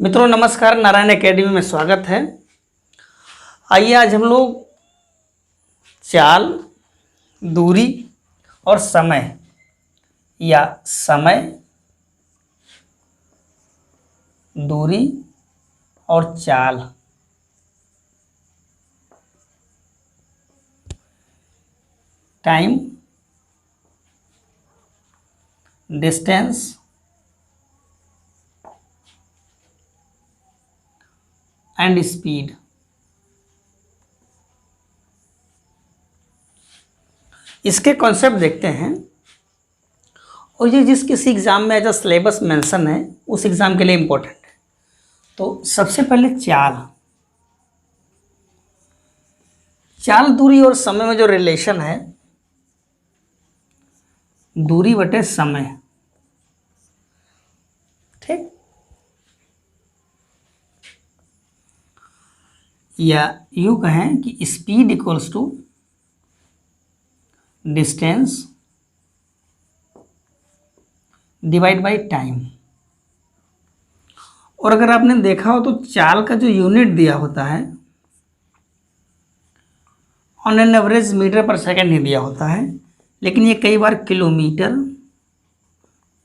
मित्रों नमस्कार, नारायण एकेडमी में स्वागत है। आइए आज हम लोग चाल, दूरी और समय या समय, दूरी और चाल, टाइम, डिस्टेंस एंड स्पीड, इसके कॉन्सेप्ट देखते हैं। और ये जिस किसी एग्जाम में एज अ सिलेबस मेंशन है उस एग्जाम के लिए इम्पोर्टेंट है। तो सबसे पहले चाल, दूरी और समय में जो रिलेशन है, दूरी बटे समय, ठीक, या यूं कहें कि speed equals to distance divide by time. और अगर आपने देखा हो तो चाल का जो यूनिट दिया होता है ऑन एन एवरेज मीटर पर सेकेंड ही दिया होता है, लेकिन ये कई बार किलोमीटर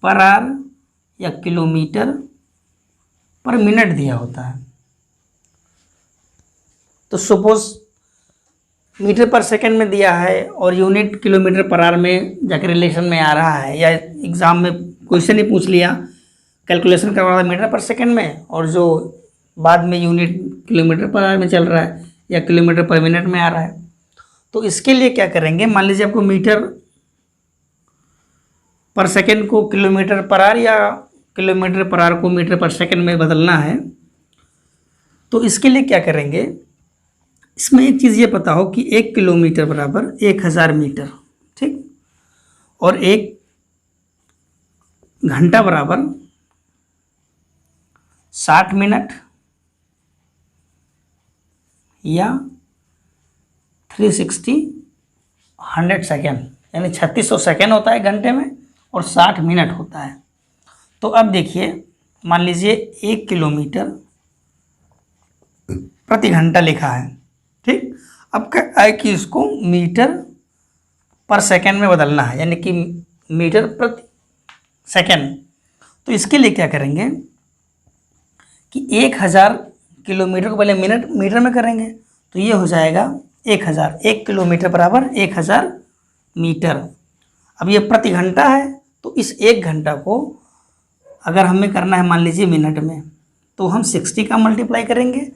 पर आवर या किलोमीटर पर मिनट दिया होता है। तो सपोज मीटर पर सेकंड में दिया है और यूनिट किलोमीटर पर आवर में जाकर रिलेशन में आ रहा है, या एग्ज़ाम में क्वेश्चन ही पूछ लिया, कैलकुलेशन करवा रहा है मीटर पर सेकंड में और जो बाद में यूनिट किलोमीटर पर आवर में चल रहा है या किलोमीटर पर मिनट में आ रहा है। तो इसके लिए क्या करेंगे, मान लीजिए आपको मीटर पर सेकंड को किलोमीटर पर आवर या किलोमीटर पर आवर को मीटर पर सेकंड में बदलना है। तो इसके लिए क्या करेंगे, इसमें एक चीज़ ये पता हो कि 1 किलोमीटर बराबर 1000 मीटर, ठीक, और 1 घंटा बराबर 60 मिनट या 100 सेकेंड, यानी 3600 सेकेंड होता है घंटे में और 60 मिनट होता है। तो अब देखिए, मान लीजिए 1 किलोमीटर प्रति घंटा लिखा है, ठीक। अब क्या है कि इसको मीटर पर सेकेंड में बदलना है, यानी कि मीटर प्रति सेकेंड। तो इसके लिए क्या करेंगे कि 1000 किलोमीटर को पहले मीटर में करेंगे, तो ये हो जाएगा 1000, 1 किलोमीटर बराबर 1000 मीटर। अब ये प्रति घंटा है, तो इस 1 घंटा को अगर हमें करना है मान लीजिए मिनट में, तो हम 60 का मल्टीप्लाई करेंगे,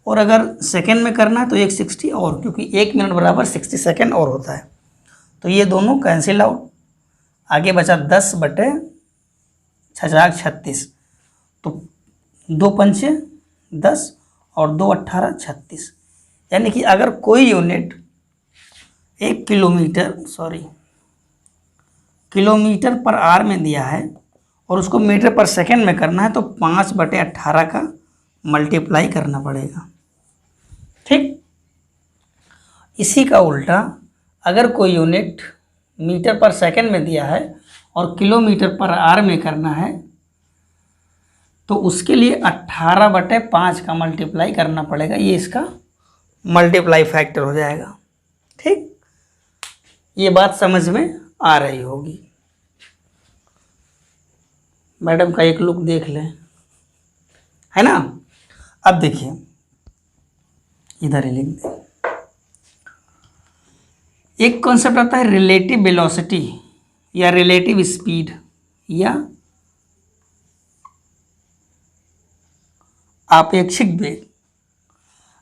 और अगर सेकेंड में करना है तो 160 और, क्योंकि 1 मिनट बराबर 60 सेकेंड और होता है। तो ये दोनों कैंसिल आउट, आगे बचा 10 बटे 36, तो 2 पंचे 10 और 2 18 36, यानी कि अगर कोई यूनिट 1 किलोमीटर पर आवर में दिया है और उसको मीटर पर सेकेंड में करना है, तो 5 बटे 18 का मल्टीप्लाई करना पड़ेगा, ठीक। इसी का उल्टा अगर कोई यूनिट मीटर पर सेकेंड में दिया है और किलोमीटर पर आवर में करना है, तो उसके लिए 18 बटे 5 का मल्टीप्लाई करना पड़ेगा। ये इसका मल्टीप्लाई फैक्टर हो जाएगा, ठीक। ये बात समझ में आ रही होगी। मैडम का एक लुक देख लें, है ना। अब देखिए, इधर ही लिख दें। एक कॉन्सेप्ट आता है रिलेटिव वेलोसिटी या रिलेटिव स्पीड या आपेक्षिक वेग।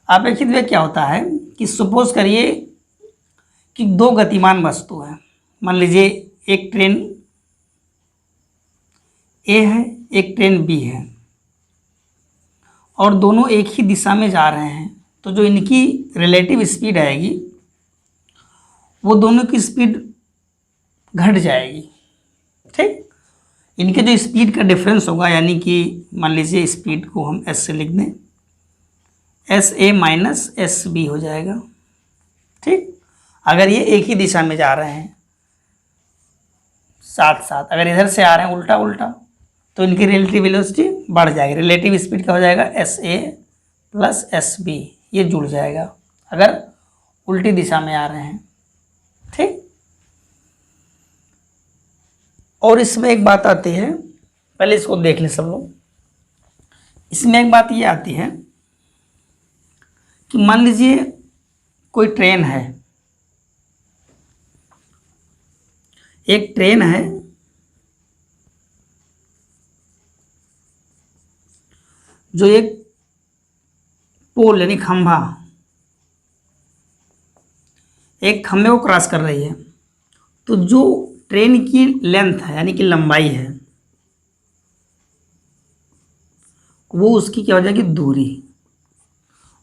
आपेक्षिक वेग क्या होता है कि सपोज करिए कि 2 गतिमान वस्तु है, मान लीजिए एक ट्रेन ए है, एक ट्रेन बी है, और दोनों एक ही दिशा में जा रहे हैं, तो जो इनकी रिलेटिव स्पीड आएगी वो दोनों की स्पीड घट जाएगी, ठीक। इनके जो स्पीड का डिफरेंस होगा, यानी कि मान लीजिए स्पीड को हम एस से लिख दें, SA माइनस SB हो जाएगा, ठीक। अगर ये एक ही दिशा में जा रहे हैं साथ साथ, अगर इधर से आ रहे हैं उल्टा उल्टा तो इनकी रिलेटिव वेलोसिटी बढ़ जाएगी। रिलेटिव स्पीड का हो जाएगा SA प्लस SB, ये जुड़ जाएगा अगर उल्टी दिशा में आ रहे हैं। ठीक, और इसमें एक बात आती है, पहले इसको देख लें सब लोग। इसमें एक बात ये आती है कि मान लीजिए कोई ट्रेन है, एक ट्रेन है जो एक पोल यानी खंभा, एक खंभे को क्रॉस कर रही है। तो जो ट्रेन की लेंथ है यानी कि लंबाई है, वो उसकी क्या हो जाएगी, दूरी,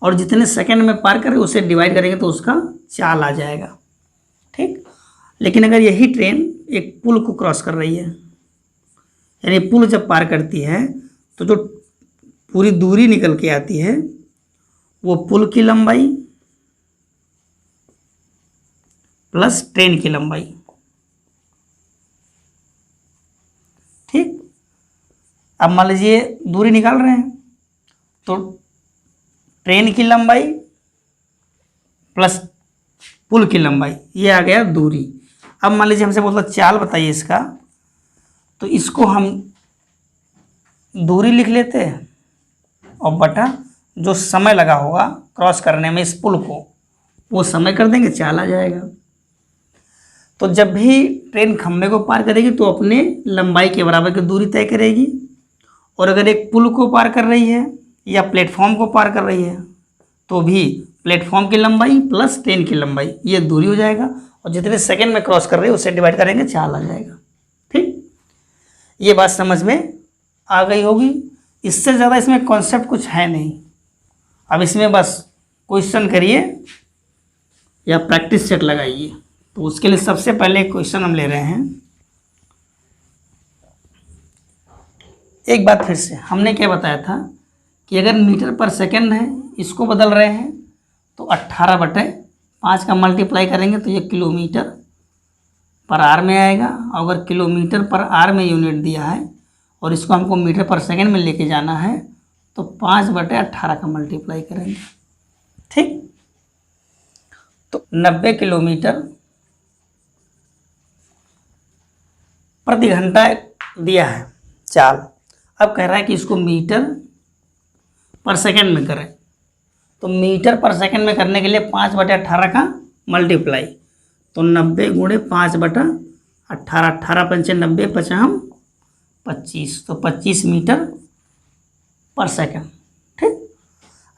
और जितने सेकंड में पार करें उसे डिवाइड करेंगे तो उसका चाल आ जाएगा। ठीक, लेकिन अगर यही ट्रेन एक पुल को क्रॉस कर रही है, यानी पुल जब पार करती है तो जो पूरी दूरी निकल के आती है वो पुल की लंबाई प्लस ट्रेन की लंबाई। ठीक, अब मान लीजिए दूरी निकाल रहे हैं तो ट्रेन की लंबाई प्लस पुल की लंबाई, ये आ गया दूरी। अब मान लीजिए हमसे बोलता चाल बताइए इसका, तो इसको हम दूरी लिख लेते हैं और बटा जो समय लगा होगा क्रॉस करने में इस पुल को, वो समय कर देंगे, चाल आ जाएगा। तो जब भी ट्रेन खंभे को पार करेगी तो अपने लंबाई के बराबर की दूरी तय करेगी, और अगर एक पुल को पार कर रही है या प्लेटफॉर्म को पार कर रही है तो भी प्लेटफॉर्म की लंबाई प्लस ट्रेन की लंबाई, ये दूरी हो जाएगा, और जितने सेकंड में क्रॉस कर रही है उससे डिवाइड करेंगे, चाल आ जाएगा। ठीक, ये बात समझ में आ गई होगी। इससे ज़्यादा इसमें कॉन्सेप्ट कुछ है नहीं। अब इसमें बस क्वेश्चन करिए या प्रैक्टिस सेट लगाइए। तो उसके लिए सबसे पहले क्वेश्चन हम ले रहे हैं। एक बात फिर से, हमने क्या बताया था कि अगर मीटर पर सेकंड है, इसको बदल रहे हैं तो 18/5 का मल्टीप्लाई करेंगे तो ये किलोमीटर पर आर में आएगा। अगर किलोमीटर पर आर में यूनिट दिया है और इसको हमको मीटर पर सेकंड में लेके जाना है तो 5/18 का मल्टीप्लाई करेंगे। ठीक, तो 90 किलोमीटर प्रति घंटा दिया है चाल। अब कह रहा है कि इसको मीटर पर सेकंड में करें, तो मीटर पर सेकंड में करने के लिए 5/18 का मल्टीप्लाई, तो 90 गुणे 5/18, 18 × 90 × 25, तो 25 मीटर पर सेकंड। ठीक,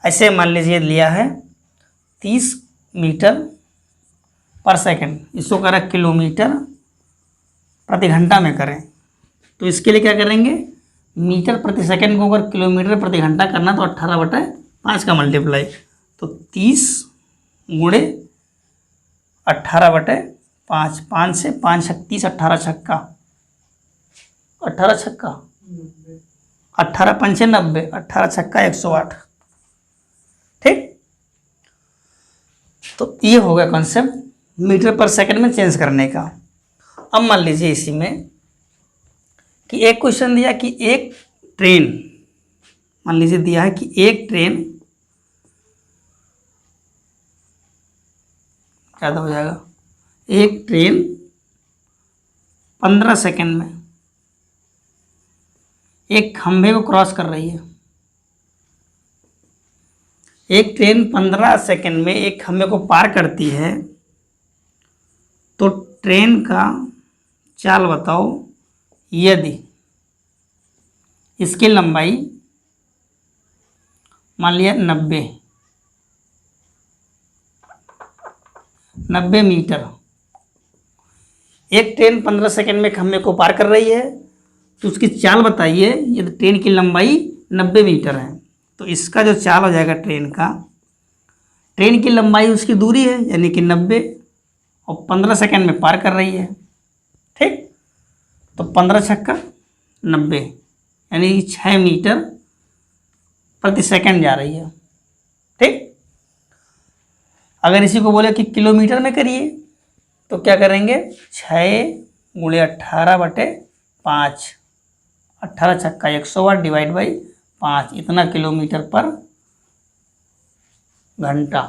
ऐसे मान लीजिए लिया है 30 मीटर पर सेकंड, इसको करें किलोमीटर प्रति घंटा में करें, तो इसके लिए क्या करेंगे, मीटर प्रति सेकंड को अगर किलोमीटर प्रति घंटा करना तो 18/5 का मल्टीप्लाई, तो 30 गुणे 18/5, 5 से 5 × 30, 18 छक्का 18 × 5 = 90, 18 छक्का 108। ठीक, तो ये हो गया कॉन्सेप्ट मीटर पर सेकंड में चेंज करने का। अब मान लीजिए इसी में कि एक क्वेश्चन दिया कि एक ट्रेन, मान लीजिए दिया है कि एक ट्रेन, ज़्यादा हो जाएगा, एक ट्रेन 15 सेकंड में एक खंभे को क्रॉस कर रही है। एक ट्रेन 15 सेकंड में एक खंभे को पार करती है, तो ट्रेन का चाल बताओ यदि इसकी लंबाई मान लिया 90 मीटर। एक ट्रेन 15 सेकंड में खंभे को पार कर रही है, तो उसकी चाल बताइए यदि ट्रेन की लंबाई 90 मीटर है। तो इसका जो चाल हो जाएगा ट्रेन का, ट्रेन की लंबाई उसकी दूरी है यानी कि 90, और 15 सेकंड में पार कर रही है। ठीक, तो 15 छक्का 90 यानी 6 मीटर प्रति सेकंड जा रही है। ठीक, अगर इसी को बोले कि किलोमीटर में करिए तो क्या करेंगे, 6 × 18/5, 18 छक्का 108 डिवाइड बाई 5, इतना किलोमीटर पर घंटा।